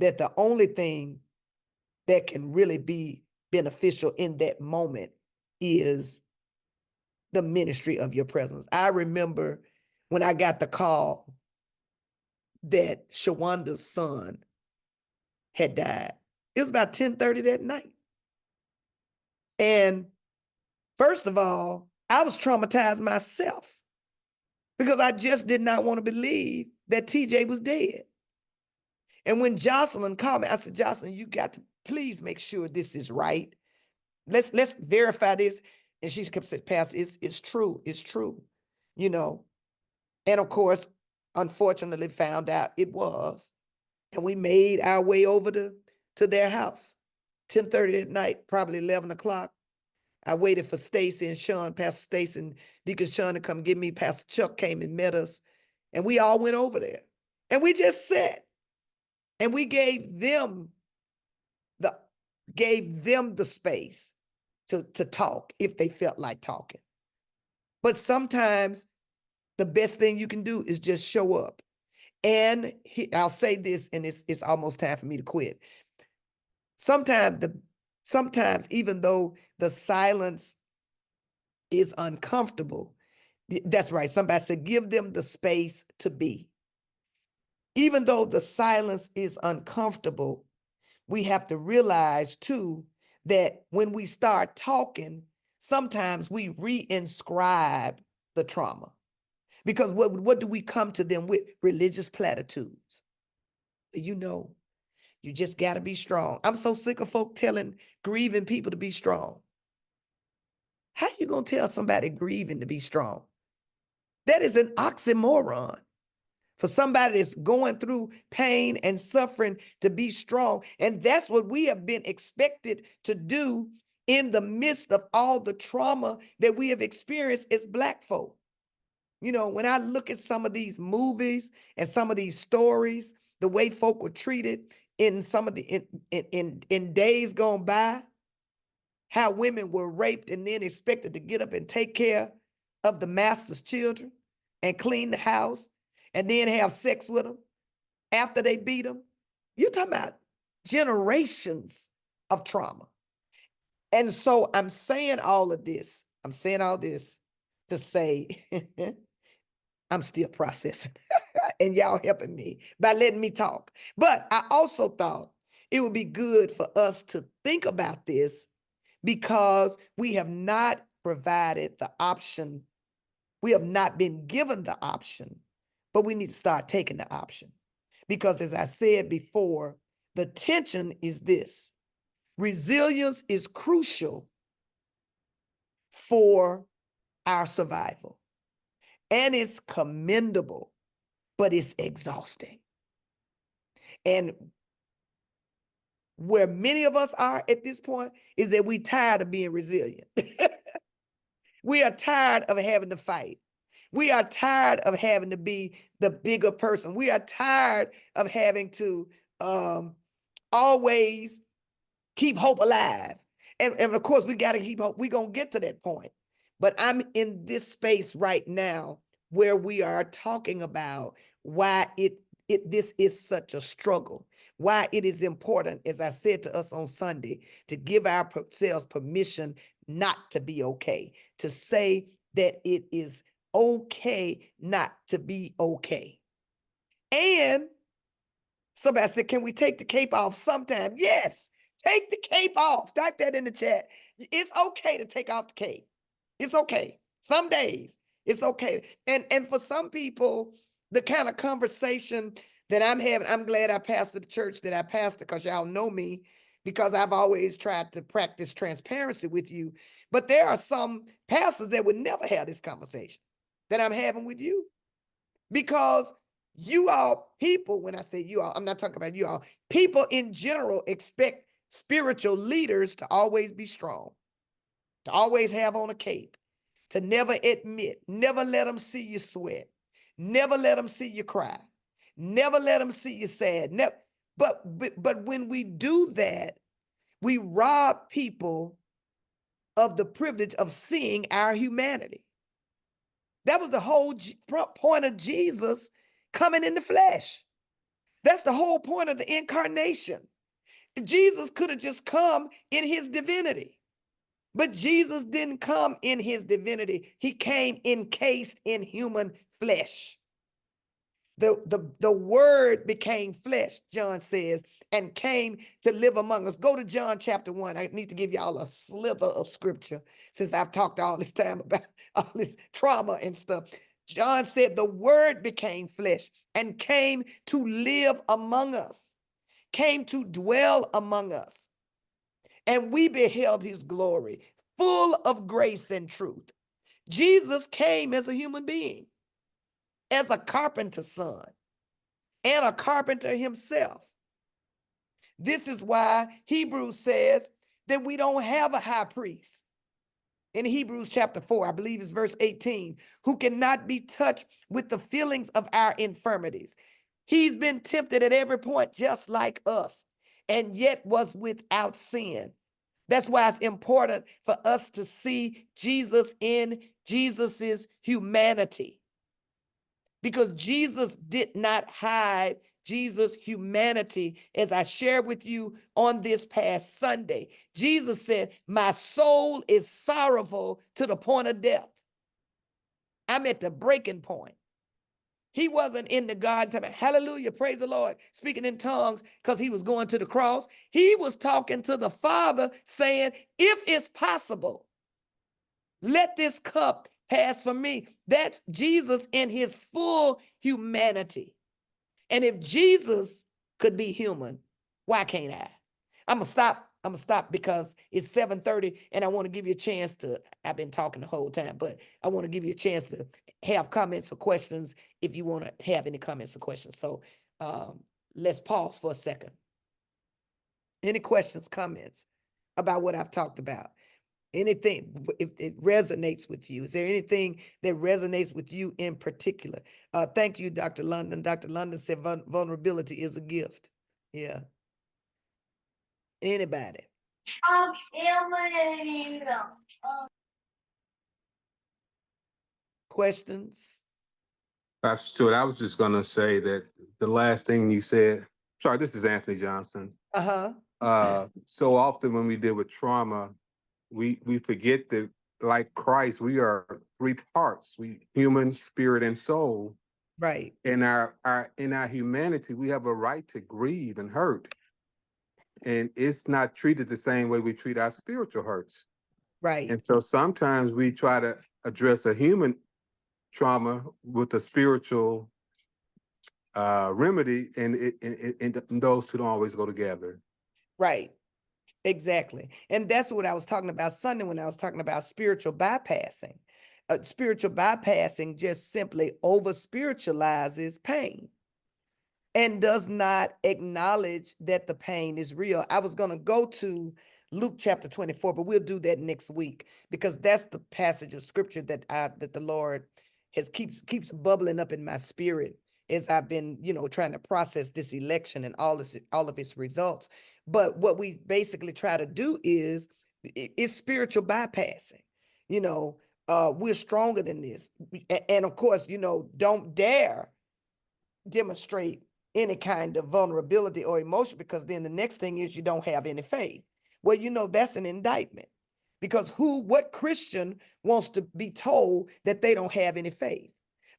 that the only thing that can really be beneficial in that moment is the ministry of your presence. I remember when I got the call that Shawanda's son had died. It was about 10:30 that night. And first of all, I was traumatized myself because I just did not want to believe that TJ was dead. And when Jocelyn called me, I said, Jocelyn, you got to please make sure this is right. Let's verify this. And she kept saying, Pastor, it's true. It's true. You know, and of course, unfortunately found out it was. And we made our way over to their house, 10:30 at night, probably 11 o'clock. I waited for Stacy and Sean, Pastor Stacy and Deacon Sean to come get me. Pastor Chuck came and met us. And we all went over there. And we just sat. And we gave them the space to talk if they felt like talking. But sometimes the best thing you can do is just show up. And I'll say this, and it's almost time for me to quit. Sometimes even though the silence is uncomfortable, that's right. Somebody said, give them the space to be. Even though the silence is uncomfortable, we have to realize too that when we start talking, sometimes we reinscribe the trauma. Because what do we come to them with? Religious platitudes. You know, you just got to be strong. I'm so sick of folk telling grieving people to be strong. How you going to tell somebody grieving to be strong? That is an oxymoron. For somebody that's going through pain and suffering to be strong. And that's what we have been expected to do in the midst of all the trauma that we have experienced as Black folk. You know, when I look at some of these movies and some of these stories, the way folk were treated in some of the in days gone by, how women were raped and then expected to get up and take care of the master's children and clean the house and then have sex with them after they beat them. You're talking about generations of trauma. And so I'm saying all of this. I'm saying all this to say I'm still processing and y'all helping me by letting me talk. But I also thought it would be good for us to think about this because we have not provided the option. We have not been given the option, but we need to start taking the option. Because as I said before, the tension is this. Resilience is crucial for our survival. And it's commendable, but it's exhausting. And where many of us are at this point is that we're tired of being resilient. We are tired of having to fight. We are tired of having to be the bigger person. We are tired of having to always keep hope alive. And of course, we got to keep hope. We're going to get to that point. But I'm in this space right now where we are talking about why this is such a struggle, why it is important, as I said to us on Sunday, to give ourselves permission not to be okay, to say that it is okay not to be okay. And somebody said, can we take the cape off sometime? Yes, take the cape off. Type that in the chat. It's okay to take off the cape. It's okay. Some days it's okay. And for some people, the kind of conversation that I'm having, I'm glad I pastor the church that I pastor because y'all know me, because I've always tried to practice transparency with you. But there are some pastors that would never have this conversation that I'm having with you, because you all, people, when I say you all, I'm not talking about you all, people in general expect spiritual leaders to always be strong, to always have on a cape, to never admit, never let them see you sweat, never let them see you cry, never let them see you sad. But when we do that, we rob people of the privilege of seeing our humanity. That was the whole point of Jesus coming in the flesh. That's the whole point of the incarnation. Jesus could have just come in his divinity, but Jesus didn't come in his divinity. He came encased in human flesh. The word became flesh, John says, and came to live among us. Go to John chapter 1. I need to give y'all a slither of scripture since I've talked all this time about all this trauma and stuff. John said the word became flesh and came to live among us, came to dwell among us. And we beheld his glory, full of grace and truth. Jesus came as a human being, as a carpenter's son, and a carpenter himself. This is why Hebrews says that we don't have a high priest. In Hebrews chapter 4, I believe it's verse 18, who cannot be touched with the feelings of our infirmities. He's been tempted at every point, just like us, and yet was without sin. That's why it's important for us to see Jesus in Jesus's humanity, because Jesus did not hide Jesus' humanity. As I shared with you on this past Sunday, Jesus said, my soul is sorrowful to the point of death. I'm at the breaking point. He wasn't in the garden talking, hallelujah, praise the Lord, speaking in tongues because he was going to the cross. He was talking to the Father saying, if it's possible, let this cup pass from me. That's Jesus in his full humanity. And if Jesus could be human, why can't I? I'm going to stop I'm gonna stop because it's 7:30 and I want to give you a chance to, I've been talking the whole time, but I want to give you a chance to have comments or questions if you want to have any comments or questions. So let's pause for a second. Any questions, comments about what I've talked about? Anything, if it resonates with you, is there anything that resonates with you in particular? Thank you, Dr. London. Dr. London said vulnerability is a gift. Yeah. Anybody? Questions? Pastor Stewart, I was just going to say that the last thing you said, sorry, this is Anthony Johnson. So often when we deal with trauma, we forget that, like Christ, we are three parts: we human, spirit, and soul. Right. In our humanity, we have a right to grieve and hurt, and it's not treated the same way we treat our spiritual hurts. Right. And so sometimes we try to address a human trauma with a spiritual remedy, and those two don't always go together. Right. Exactly. And that's what I was talking about Sunday when I was talking about spiritual bypassing. Spiritual bypassing just simply over spiritualizes pain and does not acknowledge that the pain is real. I was going to go to Luke chapter 24, but we'll do that next week because that's the passage of scripture that the Lord has keeps bubbling up in my spirit as I've been, trying to process this election and all of its results. But what we basically try to do is spiritual bypassing. We're stronger than this. And of course, don't dare demonstrate any kind of vulnerability or emotion, because then the next thing is you don't have any faith. Well, that's an indictment, because what Christian wants to be told that they don't have any faith?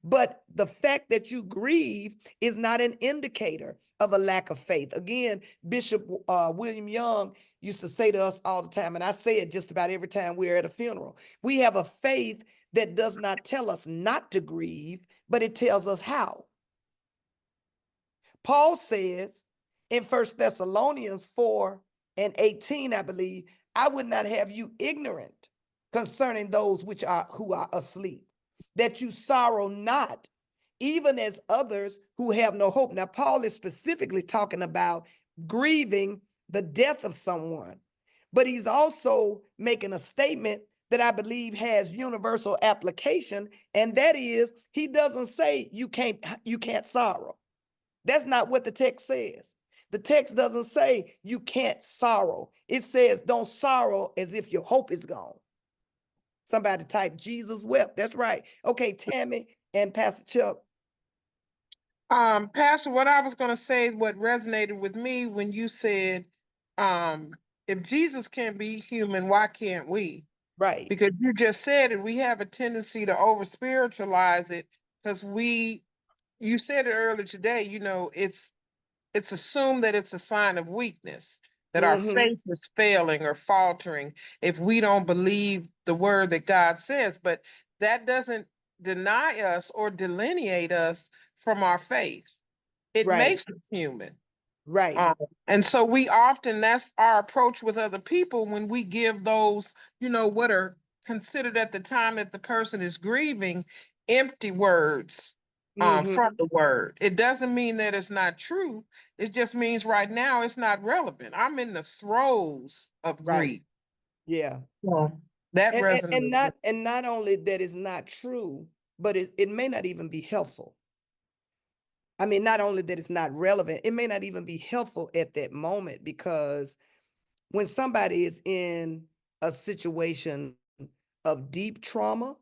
But the fact that you grieve is not an indicator of a lack of faith. Again, Bishop William Young used to say to us all the time, and I say it just about every time we're at a funeral, we have a faith that does not tell us not to grieve, but it tells us how. Paul says in 1 Thessalonians 4:18, I believe, I would not have you ignorant concerning those who are asleep, that you sorrow not, even as others who have no hope. Now, Paul is specifically talking about grieving the death of someone, but he's also making a statement that I believe has universal application, and that is, he doesn't say you can't sorrow. That's not what the text says. The text doesn't say you can't sorrow. It says don't sorrow as if your hope is gone. Somebody type Jesus wept. That's right. Okay, Tammy and Pastor Chuck. Pastor, what I was going to say, what resonated with me when you said, if Jesus can be human, why can't we? Right. Because you just said it, we have a tendency to over spiritualize it because you said it earlier today, it's assumed that it's a sign of weakness, that our faith is failing or faltering if we don't believe the word that God says. But that doesn't deny us or delineate us from our faith. It makes us human. Right. And so that's our approach with other people when we give those, what are considered at the time that the person is grieving, empty words from the word. It doesn't mean that it's not true. It just means right now it's not relevant. I'm in the throes of grief. Yeah. So that resonates. And not only that is not true, but it may not even be helpful. I mean, not only that it's not relevant, it may not even be helpful at that moment, because when somebody is in a situation of deep trauma,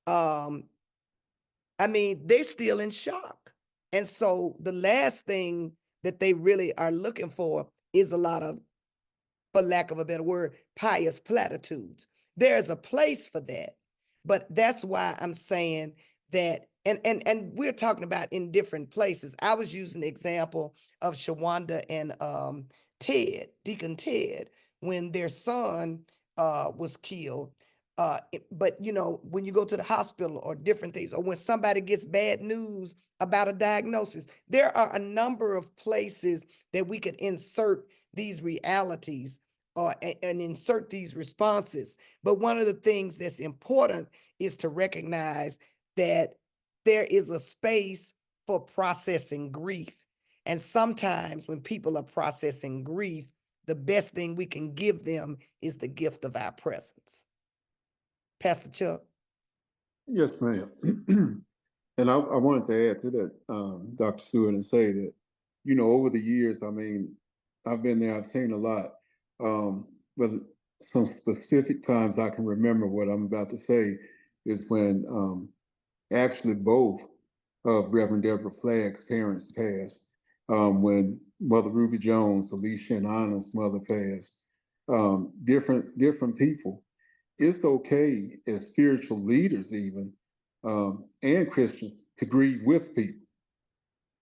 I mean, they're still in shock. And so the last thing that they really are looking for is a lot of, for lack of a better word, pious platitudes. There's a place for that. But that's why I'm saying that, and we're talking about in different places. I was using the example of Shawanda and Ted, Deacon Ted, when their son was killed. But when you go to the hospital or different things, or when somebody gets bad news about a diagnosis, there are a number of places that we could insert these realities and insert these responses. But one of the things that's important is to recognize that there is a space for processing grief. And sometimes when people are processing grief, the best thing we can give them is the gift of our presence. Pastor Chuck? Yes, ma'am. And I wanted to add to that, Dr. Stewart, and say that, over the years, I mean, I've been there, I've seen a lot. But some specific times I can remember what I'm about to say is when actually both of Reverend Deborah Flagg's parents passed. When Mother Ruby Jones, Alicia and Anna's mother passed. Different people. It's okay as spiritual leaders even, and Christians to grieve with people.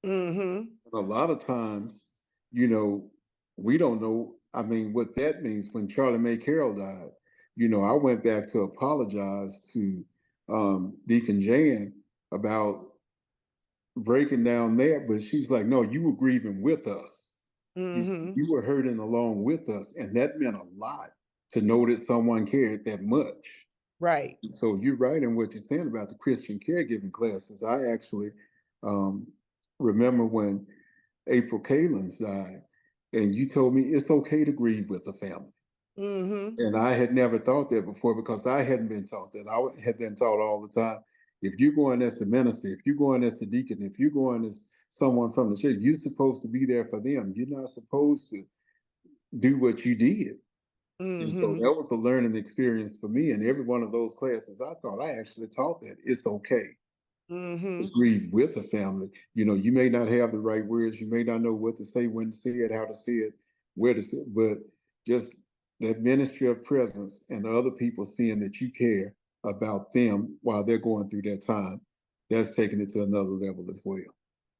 Mm-hmm. A lot of times, we don't know, I mean, what that means. When Charlie Mae Carroll died, I went back to apologize to Deacon Jan about breaking down that, but she's like, no, you were grieving with us. Mm-hmm. You were hurting along with us. And that meant a lot to know that someone cared that much. Right. So you're right in what you're saying about the Christian caregiving classes. I actually remember when April Kalins died, and you told me it's okay to grieve with the family. Mm-hmm. And I had never thought that before because I hadn't been taught that. I had been taught all the time, if you're going as the minister, if you're going as the deacon, if you're going as someone from the church, you're supposed to be there for them. You're not supposed to do what you did. And so Mm-hmm. that was a learning experience for me. And every one of those classes, I thought I actually taught that it's okay Mm-hmm. to grieve with a family. You may not have the right words, you may not know what to say, when to say it, how to say it, where to say it, but just that ministry of presence and other people seeing that you care about them while they're going through that time, that's taking it to another level as well.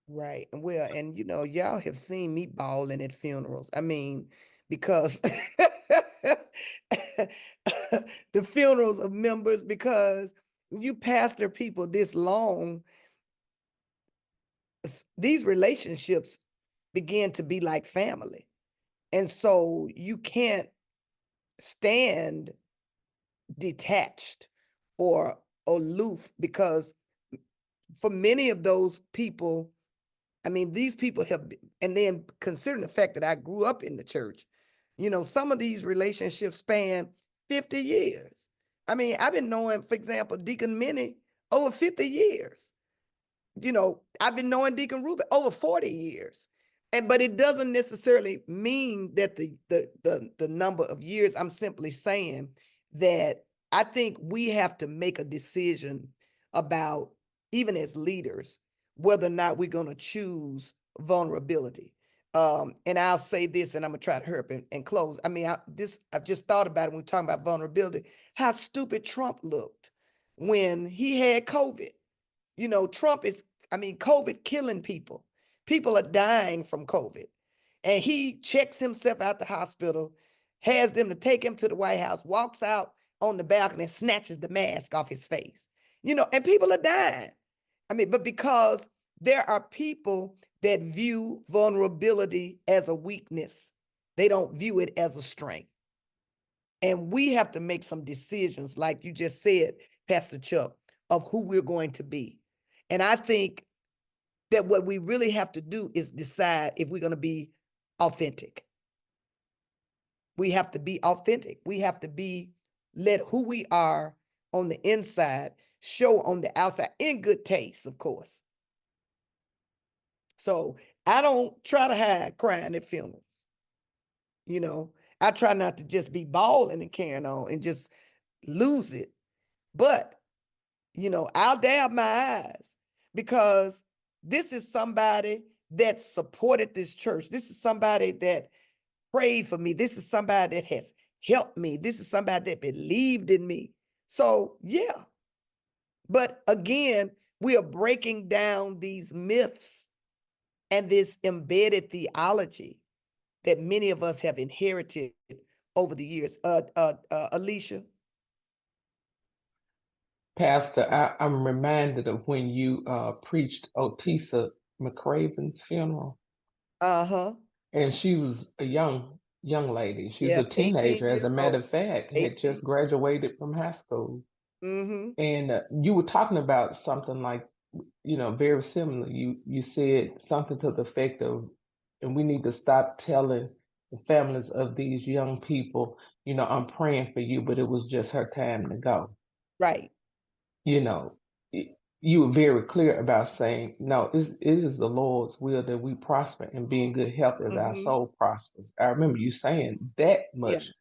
Right. Well, and y'all have seen me bawling at funerals. I mean, because the funerals of members, because you pastor people this long, these relationships begin to be like family. And so you can't stand detached or aloof, because for many of those people, I mean, these people have, and then considering the fact that I grew up in the church, some of these relationships span 50 years. I mean, I've been knowing, for example, Deacon Minnie over 50 years. I've been knowing Deacon Ruben over 40 years. But it doesn't necessarily mean that the number of years. I'm simply saying that I think we have to make a decision about, even as leaders, whether or not we're going to choose vulnerability. And I'll say this, and I'm gonna try to hurry up and close. I mean, I've just thought about it when we're talking about vulnerability, how stupid Trump looked when he had COVID. Trump is, COVID killing people. People are dying from COVID. And he checks himself out the hospital, has them to take him to the White House, walks out on the balcony and snatches the mask off his face. And people are dying. But because there are people that view vulnerability as a weakness, they don't view it as a strength. And we have to make some decisions, like you just said, Pastor Chuck, of who we're going to be. And I think that what we really have to do is decide if we're going to be authentic. We have to be authentic. We have to let who we are on the inside show on the outside, in good taste, of course. So I don't try to hide crying at funerals. I try not to just be bawling and carrying on and just lose it. But, I'll dab my eyes, because this is somebody that supported this church. This is somebody that prayed for me. This is somebody that has helped me. This is somebody that believed in me. So, yeah. But again, we are breaking down these myths and this embedded theology that many of us have inherited over the years. Alicia? Pastor, I'm reminded of when you preached Otisa McCraven's funeral. Uh-huh. And she was a young young lady. She was Yeah, a 18 teenager, as a years matter old. of fact, had 18. just graduated from high school. Mm-hmm. And you were talking about something like, very similar. You said something to the effect of, and we need to stop telling the families of these young people, I'm praying for you, but it was just her time to go. Right. You know, you were very clear about saying, no, it is the Lord's will that we prosper and be in good health as our Mm-hmm. soul prospers. I remember you saying that Yeah. much.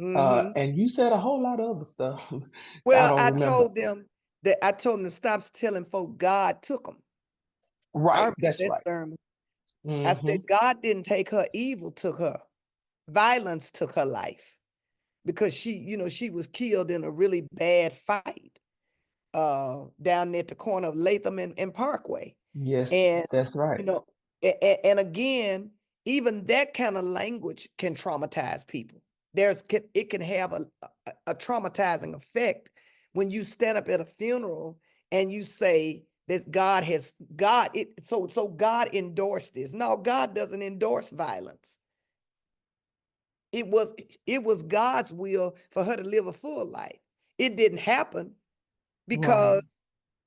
Mm-hmm. And you said a whole lot of other stuff. I Well, don't I remember. told them to stop telling folk God took them. I Right, remember that's that right. sermon. I Hmm. said, God didn't take her, evil took her. Violence took her life because she was killed in a really bad fight down at the corner of Latham and Parkway. Yes, And, that's right. you know, and again, even that kind of language can traumatize people. It can have a traumatizing effect when you stand up at a funeral and you say that so God endorsed this. No, God doesn't endorse violence. It was God's will for her to live a full life. It didn't happen Right. because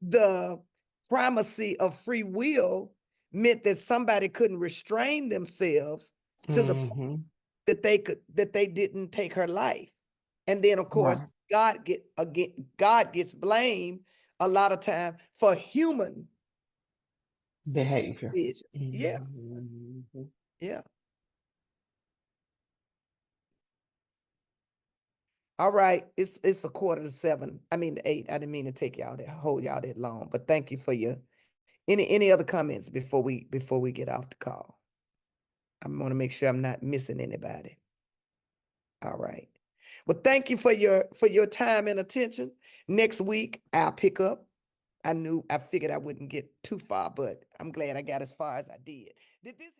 the primacy of free will meant that somebody couldn't restrain themselves to the point Hmm. that they didn't take her life. And then of course Right. God gets blamed a lot of time for human Behavior. decisions. Yeah, Hmm. yeah. All right, it's a 6:45. I mean 8. I didn't mean to hold y'all that long, but thank you for your any other comments before we get off the call. I want to make sure I'm not missing anybody. All right. Well, thank you for your time and attention. Next week I'll pick up. I figured I wouldn't get too far, but I'm glad I got as far as I did. Did this